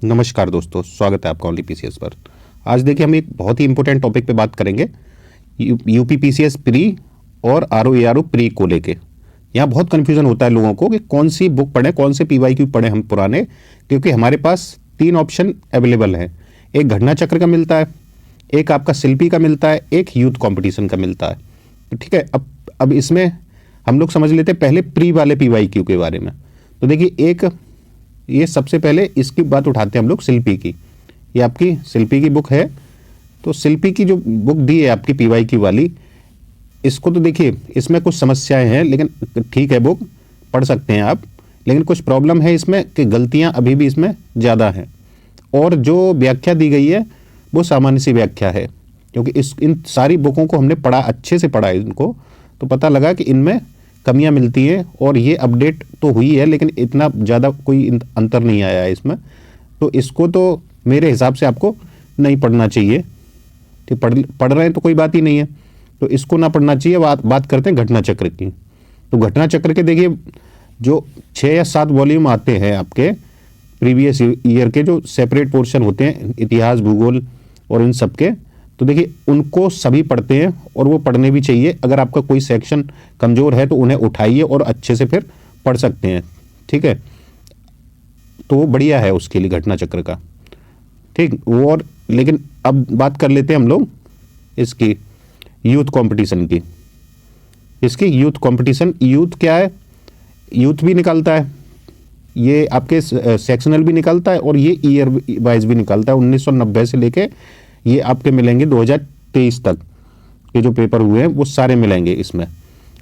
नमस्कार दोस्तों, स्वागत है आपका ओनली पीसीएस पर। आज देखिए हम एक बहुत ही इंपॉर्टेंट टॉपिक पे बात करेंगे, यूपी पीसीएस प्री और आरओ एआरओ प्री को लेके। यहाँ बहुत कन्फ्यूजन होता है लोगों को कि कौन सी बुक पढ़ें, कौन से पीवाईक्यू पढ़ें हम पुराने, क्योंकि हमारे पास 3 ऑप्शन अवेलेबल हैं। एक घटना चक्र का मिलता है, एक आपका शिल्पी का मिलता है, एक यूथ कॉम्पिटिशन का मिलता है। तो ठीक है, अब इसमें हम लोग समझ लेते हैं पहले प्री वाले पीवाईक्यू के बारे में। तो देखिए, ये सबसे पहले इसकी बात उठाते हैं हम लोग, शिल्पी की। ये आपकी शिल्पी की बुक है। तो शिल्पी की जो बुक दी है आपकी पीवाईक्यू वाली, इसको तो देखिए इसमें कुछ समस्याएं हैं, लेकिन ठीक है, बुक पढ़ सकते हैं आप। लेकिन कुछ प्रॉब्लम है इसमें कि गलतियां अभी भी इसमें ज़्यादा हैं, और जो व्याख्या दी गई है वो सामान्य सी व्याख्या है। क्योंकि इन सारी बुकों को हमने पढ़ा, अच्छे से पढ़ा है इनको, तो पता लगा कि इनमें कमियां मिलती हैं। और ये अपडेट तो हुई है, लेकिन इतना ज़्यादा कोई अंतर नहीं आया है इसमें। तो इसको तो मेरे हिसाब से आपको नहीं पढ़ना चाहिए। ठीक, पढ़ रहे हैं तो कोई बात ही नहीं है, तो इसको ना पढ़ना चाहिए। बात करते हैं घटना चक्र की। तो घटना चक्र के देखिए, जो 6 या 7 वॉल्यूम आते हैं आपके प्रीवियस ईयर के, जो सेपरेट पोर्शन होते हैं इतिहास, भूगोल और इन सब के, तो देखिए उनको सभी पढ़ते हैं, और वो पढ़ने भी चाहिए। अगर आपका कोई सेक्शन कमज़ोर है तो उन्हें उठाइए और अच्छे से फिर पढ़ सकते हैं। ठीक है, तो वो बढ़िया है उसके लिए घटना चक्र का। ठीक वो, और लेकिन अब बात कर लेते हैं हम लोग इसकी यूथ कंपटीशन की। इसकी यूथ कंपटीशन, यूथ क्या है, यूथ भी निकलता है, ये आपके सेक्शनल भी निकलता है, और ये ईयर वाइज भी निकलता है। 1990 से लेके ये आपके मिलेंगे 2023 तक के जो पेपर हुए हैं वो सारे मिलेंगे इसमें।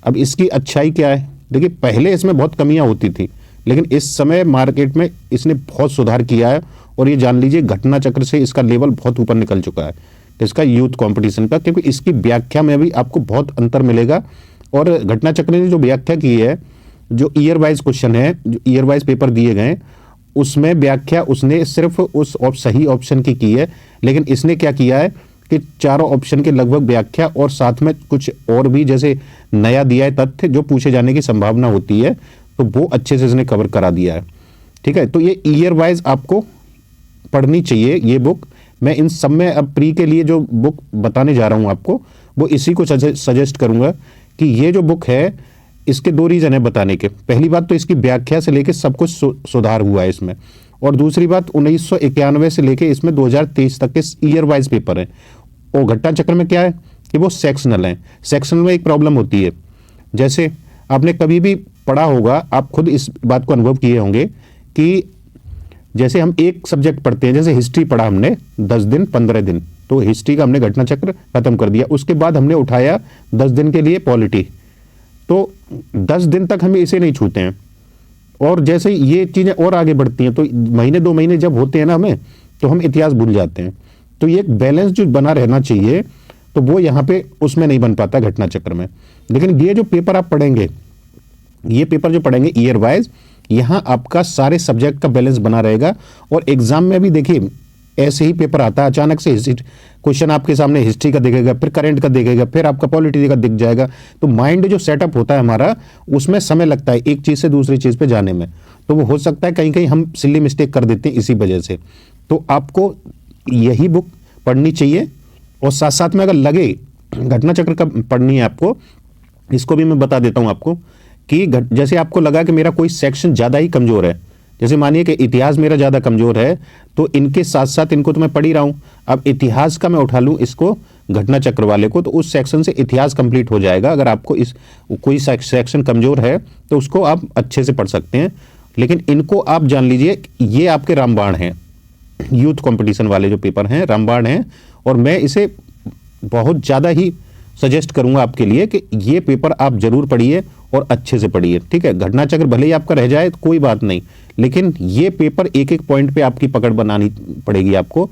अब इसकी अच्छाई क्या है, देखिए पहले इसमें बहुत कमियां होती थी, लेकिन इस समय मार्केट में इसने बहुत सुधार किया है। और ये जान लीजिए, घटना चक्र से इसका लेवल बहुत ऊपर निकल चुका है, इसका यूथ कंपटीशन का, क्योंकि इसकी व्याख्या में भी आपको बहुत अंतर मिलेगा। और घटना चक्र ने जो व्याख्या की है, जो ईयर वाइज क्वेश्चन है, जो ईयर वाइज पेपर दिए गए, उसमें व्याख्या उसने सिर्फ उस सही ऑप्शन की है। लेकिन इसने क्या किया है कि चारों ऑप्शन के लगभग व्याख्या, और साथ में कुछ और भी जैसे नया दिया है तथ्य जो पूछे जाने की संभावना होती है, तो वो अच्छे से इसने कवर करा दिया है। ठीक है, तो ये ईयर वाइज आपको पढ़नी चाहिए ये बुक। मैं इन सब में अब प्री के लिए जो बुक बताने जा रहा हूँ आपको, वो इसी को सजेस्ट करूंगा कि ये जो बुक है, इसके 2 रीजन है बताने के। पहली बात तो इसकी व्याख्या से लेके सब कुछ सुधार हुआ है इसमें, और दूसरी बात 1991 से लेके इसमें 2023 तक के ईयर वाइज पेपर हैं। और घटना चक्र में क्या है कि वो सेक्शनल हैं। सेक्शनल में एक प्रॉब्लम होती है, जैसे आपने कभी भी पढ़ा होगा, आप खुद इस बात को अनुभव किए होंगे कि जैसे हम एक सब्जेक्ट पढ़ते हैं, जैसे हिस्ट्री पढ़ा हमने 10 दिन 15 दिन, तो हिस्ट्री का हमने घटना चक्र खत्म कर दिया। उसके बाद हमने उठाया 10 दिन के लिए पॉलिटी, तो 10 दिन तक हम इसे नहीं छूते हैं। और जैसे ये चीज़ें और आगे बढ़ती हैं, तो महीने 2 महीने जब होते हैं ना हमें, तो हम इतिहास भूल जाते हैं। तो ये एक बैलेंस जो बना रहना चाहिए, तो वो यहाँ पे उसमें नहीं बन पाता घटना चक्र में। लेकिन ये जो पेपर आप पढ़ेंगे, ये पेपर जो पढ़ेंगे ईयर वाइज, यहाँ आपका सारे सब्जेक्ट का बैलेंस बना रहेगा। और एग्जाम में भी देखिए ऐसे ही पेपर आता है, अचानक से क्वेश्चन आपके सामने हिस्ट्री का दिखेगा, फिर करंट का दिखेगा, फिर आपका पॉलिटी का दिख जाएगा। तो माइंड जो सेटअप होता है हमारा, उसमें समय लगता है एक चीज़ से दूसरी चीज़ पे जाने में। तो वो हो सकता है कहीं कहीं हम सिली मिस्टेक कर देते हैं इसी वजह से। तो आपको यही बुक पढ़नी चाहिए। और साथ साथ में अगर लगे घटना चक्र का पढ़नी है आपको, इसको भी मैं बता देता हूँ आपको कि जैसे आपको लगा कि मेरा कोई सेक्शन ज़्यादा ही कमज़ोर है, जैसे मानिए कि इतिहास मेरा ज़्यादा कमज़ोर है, तो इनके साथ साथ इनको तो मैं पढ़ ही रहा हूँ। अब इतिहास का मैं उठा लूँ इसको, घटना चक्र वाले को, तो उस सेक्शन से इतिहास कंप्लीट हो जाएगा। अगर आपको इस कोई सेक्शन कमज़ोर है तो उसको आप अच्छे से पढ़ सकते हैं। लेकिन इनको आप जान लीजिए, ये आपके रामबाण हैं, यूथ कंपटीशन वाले जो पेपर हैं रामबाण हैं। और मैं इसे बहुत ज़्यादा ही सजेस्ट करूंगा आपके लिए कि ये पेपर आप जरूर पढ़िए और अच्छे से पढ़िए। ठीक है, घटना चक्र भले ही आपका रह जाए तो कोई बात नहीं, लेकिन ये पेपर एक एक पॉइंट पे आपकी पकड़ बनानी पड़ेगी आपको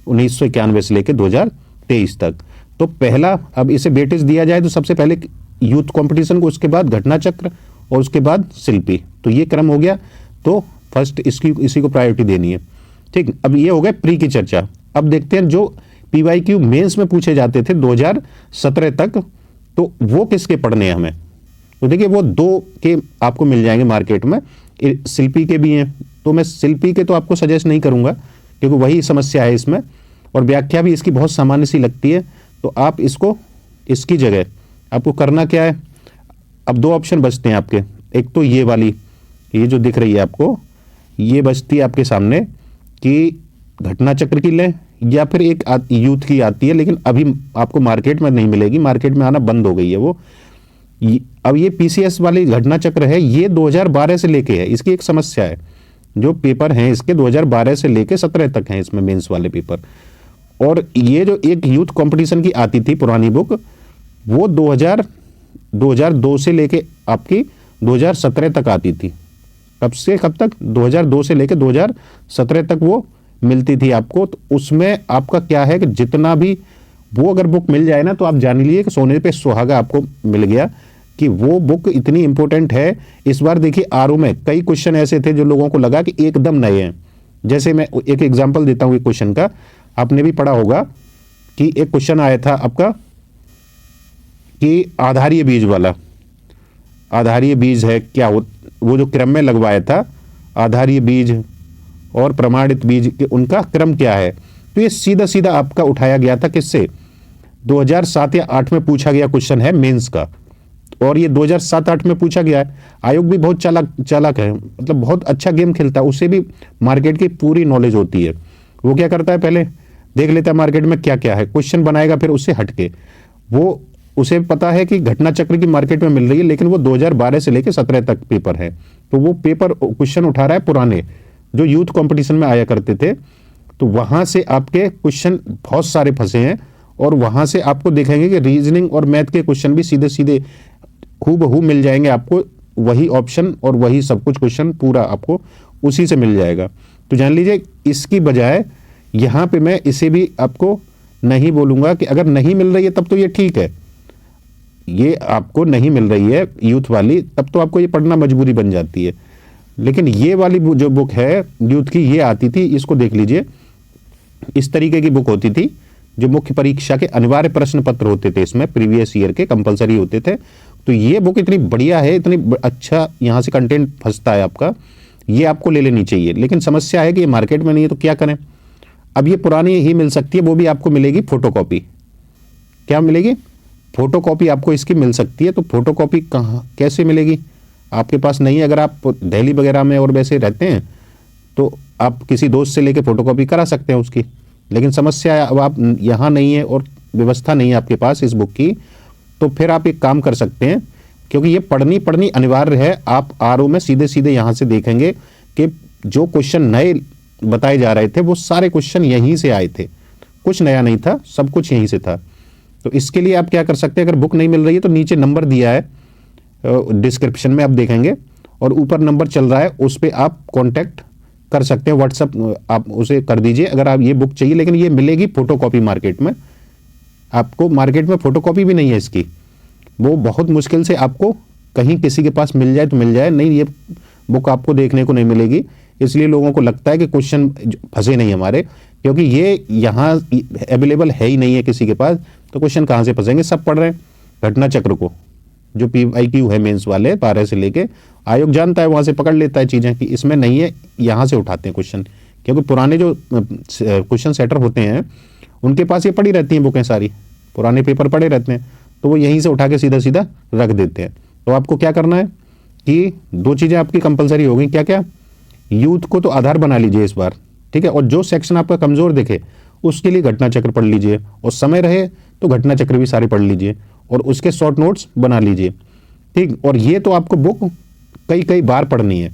1991 से लेकर 2023 तक। तो पहला, अब इसे वेटेज दिया जाए तो सबसे पहले यूथ कंपटीशन को, उसके बाद घटना चक्र, और उसके बाद शिल्पी। तो ये क्रम हो गया, तो फर्स्ट इसी को प्रायोरिटी देनी है। ठीक, अब ये हो गया प्री की चर्चा। अब देखते हैं जो पीवाईक्यू मेंस में पूछे जाते थे 2017 तक, तो वो किसके पढ़ने हैं हमें। तो देखिए वो 2 के आपको मिल जाएंगे मार्केट में, शिल्पी के भी हैं। तो मैं शिल्पी के तो आपको सजेस्ट नहीं करूंगा, क्योंकि वही समस्या है इसमें, और व्याख्या भी इसकी बहुत सामान्य सी लगती है। तो आप इसको, इसकी जगह आपको करना क्या है, अब दो ऑप्शन बचते हैं आपके। एक तो ये वाली, ये जो दिख रही है आपको, ये बचती है आपके सामने कि घटना चक्र की लें, या फिर एक यूथ की आती है, लेकिन अभी आपको मार्केट में नहीं मिलेगी, मार्केट में आना बंद हो गई है वो। अब ये पीसीएस वाली घटना चक्र है, ये 2012 से लेके है। इसकी एक समस्या है, जो पेपर हैं इसके 2012 से लेके 17 तक हैं इसमें मेंस वाले पेपर। और ये जो एक यूथ कंपटीशन की आती थी पुरानी बुक, वो 2002 से लेके आपकी 2017 तक आती थी। कब से कब तक? 2002 से लेके 2017 तक वो मिलती थी आपको। तो उसमें आपका क्या है कि जितना भी वो अगर बुक मिल जाए ना, तो आप जान लीजिए कि सोने पे सुहागा आपको मिल गया, कि वो बुक इतनी इंपॉर्टेंट है। इस बार देखिए आरओ में कई क्वेश्चन ऐसे थे जो लोगों को लगा कि एकदम नए हैं। जैसे मैं एक एग्जांपल देता हूँ एक क्वेश्चन का, आपने भी पढ़ा होगा कि एक क्वेश्चन आया था आपका कि आधारीय बीज वाला, आधारीय बीज है क्या, वो जो क्रम में लगवाया था, आधारीय बीज और प्रमाणित बीज के उनका क्रम क्या है। तो ये सीधा सीधा आपका उठाया गया था किससे, 2007 या 8 में पूछा गया क्वेश्चन है मेंस का, और ये 2007-8 में पूछा गया है। आयोग भी बहुत चालाक है, मतलब बहुत अच्छा गेम खेलता है, उसे भी मार्केट की पूरी नॉलेज होती है। वो क्या करता है, पहले देख लेता है मार्केट में क्या क्या है, क्वेश्चन बनाएगा, फिर उससे हटके वो, उसे पता है कि घटना चक्र की मार्केट में मिल रही है, लेकिन वो 2012 से लेकर 17 तक पेपर है। तो वो पेपर क्वेश्चन उठा रहा है पुराने जो यूथ कंपटीशन में आया करते थे। तो वहां से आपके क्वेश्चन बहुत सारे फंसे हैं, और वहां से आपको देखेंगे कि रीजनिंग और मैथ के क्वेश्चन भी सीधे सीधे हूबहू मिल जाएंगे आपको, वही ऑप्शन और वही सब कुछ क्वेश्चन पूरा आपको उसी से मिल जाएगा। तो जान लीजिए, इसकी बजाय यहाँ पे मैं इसे भी आपको नहीं बोलूँगा कि अगर नहीं मिल रही है तब तो ये ठीक है, ये आपको नहीं मिल रही है यूथ वाली, तब तो आपको ये पढ़ना मजबूरी बन जाती है। लेकिन ये वाली जो बुक है यूथ की, ये आती थी, इसको देख लीजिए, इस तरीके की बुक होती थी, जो मुख्य परीक्षा के अनिवार्य प्रश्न पत्र होते थे, इसमें प्रीवियस ईयर के कंपलसरी होते थे। तो ये बुक इतनी बढ़िया है, इतनी अच्छा यहाँ से कंटेंट फंसता है आपका, ये आपको ले लेनी चाहिए। लेकिन समस्या है कि ये मार्केट में नहीं है, तो क्या करें। अब ये पुरानी ही मिल सकती है, वो भी आपको मिलेगी फोटोकॉपी। क्या मिलेगी? फोटोकॉपी आपको इसकी मिल सकती है। तो फोटोकॉपी कहाँ, कैसे मिलेगी? आपके पास नहीं है, अगर आप दिल्ली वगैरह में और वैसे रहते हैं तो आप किसी दोस्त से लेके फोटोकॉपी करा सकते हैं उसकी। लेकिन समस्या है, अब आप यहाँ नहीं है और व्यवस्था नहीं है आपके पास इस बुक की, तो फिर आप एक काम कर सकते हैं, क्योंकि ये पढ़नी अनिवार्य है। आप आरओ में सीधे सीधे यहाँ से देखेंगे कि जो क्वेश्चन नए बताए जा रहे थे वो सारे क्वेश्चन यहीं से आए थे, कुछ नया नहीं था, सब कुछ यहीं से था। तो इसके लिए आप क्या कर सकते हैं, अगर बुक नहीं मिल रही है तो नीचे नंबर दिया है डिस्क्रिप्शन में, आप देखेंगे, और ऊपर नंबर चल रहा है, उस पर आप कॉन्टैक्ट कर सकते हैं, व्हाट्सअप आप उसे कर दीजिए अगर आप ये बुक चाहिए। लेकिन ये मिलेगी फोटोकॉपी मार्केट में, आपको मार्केट में फोटोकॉपी भी नहीं है इसकी, वो बहुत मुश्किल से आपको कहीं किसी के पास मिल जाए तो मिल जाए, नहीं ये बुक आपको देखने को नहीं मिलेगी। इसलिए लोगों को लगता है कि क्वेश्चन फंसे नहीं हमारे, क्योंकि ये यहाँ अवेलेबल है ही नहीं है किसी के पास, तो क्वेश्चन कहाँ से फंसेंगे। सब पढ़ रहे हैं घटना चक्र को, जो PYQ है मेंस वाले 12 से लेके, आयोग जानता है, वहाँ से पकड़ लेता है चीज़ें कि इसमें नहीं है, यहाँ से उठाते हैं क्वेश्चन। क्योंकि पुराने जो क्वेश्चन सेटर होते हैं उनके पास ये पड़ी रहती हैं बुकें, सारी पुराने पेपर पड़े रहते हैं, तो वो यहीं से उठा के सीधा सीधा रख देते हैं। तो आपको क्या करना है कि दो चीज़ें आपकी कंपलसरी हो गई, क्या क्या, यूथ को तो आधार बना लीजिए इस बार, ठीक है, और जो सेक्शन आपका कमज़ोर दिखे उसके लिए घटना चक्र पढ़ लीजिए, और समय रहे तो घटना चक्र भी सारे पढ़ लीजिए, और उसके शॉर्ट नोट्स बना लीजिए, ठीक। और ये तो आपको बुक कई बार पढ़नी है,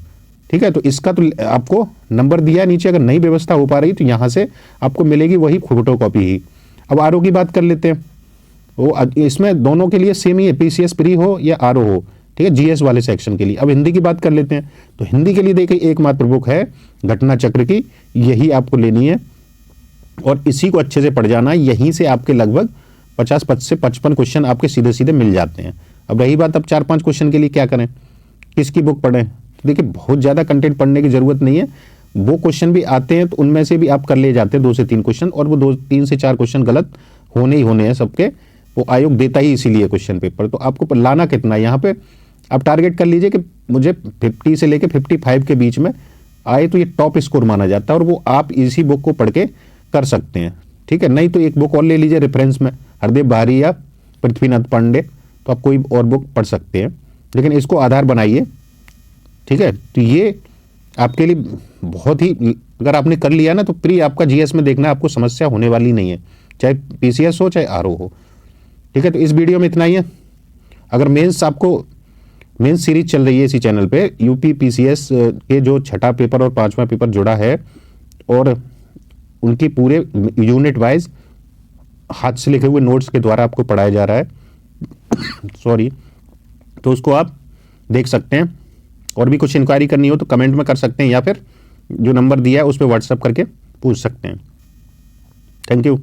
ठीक है। तो इसका तो आपको नंबर दिया है नीचे, अगर नई व्यवस्था हो पा रही तो यहाँ से आपको मिलेगी वही फोटोकॉपी ही। अब आरओ की बात कर लेते हैं, वो इसमें दोनों के लिए सेम ही है, PCS प्री हो या आरओ हो, ठीक है, GS वाले सेक्शन के लिए। अब हिंदी की बात कर लेते हैं, तो हिंदी के लिए देखिए एकमात्र बुक है घटना चक्र की, यही आपको लेनी है और इसी को अच्छे से पढ़ जाना है। यहीं से आपके लगभग 50 से 55 क्वेश्चन आपके सीधे सीधे मिल जाते हैं। अब रही बात, अब 4-5 क्वेश्चन के लिए क्या करें, किसकी बुक पढ़ें। तो देखिए बहुत ज़्यादा कंटेंट पढ़ने की ज़रूरत नहीं है, वो क्वेश्चन भी आते हैं तो उनमें से भी आप कर ले जाते हैं 2 से 3 क्वेश्चन, और वो 3 से 4 क्वेश्चन गलत होने ही होने हैं सबके, वो आयोग देता ही इसीलिए क्वेश्चन पेपर। तो आपको लाना कितना है, यहाँ पे आप टारगेट कर लीजिए कि मुझे 50 से लेके 55 के बीच में आए तो ये टॉप स्कोर माना जाता है, और वो आप इसी बुक को पढ़ के कर सकते हैं। ठीक है, नहीं तो एक बुक और ले लीजिए रेफरेंस में, हरदेव बारी या पृथ्वीनाथ पांडे, तो आप कोई और बुक पढ़ सकते हैं, लेकिन इसको आधार बनाइए। ठीक है, तो ये आपके लिए बहुत ही, अगर आपने कर लिया ना तो प्री आपका जीएस में देखना आपको समस्या होने वाली नहीं है, चाहे पीसीएस हो चाहे आरओ हो। ठीक है, तो इस वीडियो में इतना ही है। अगर मेंस आपको, मेंस सीरीज चल रही है इसी चैनल पे, यूपी पीसीएस के जो छठा पेपर और पांचवा पेपर जुड़ा है, और उनकी पूरे यूनिट वाइज हाथ से लिखे हुए नोट्स के द्वारा आपको पढ़ाया जा रहा है सॉरी, तो उसको आप देख सकते हैं। और भी कुछ इंक्वायरी करनी हो तो कमेंट में कर सकते हैं, या फिर जो नंबर दिया है उस पर व्हाट्सएप करके पूछ सकते हैं। Thank you.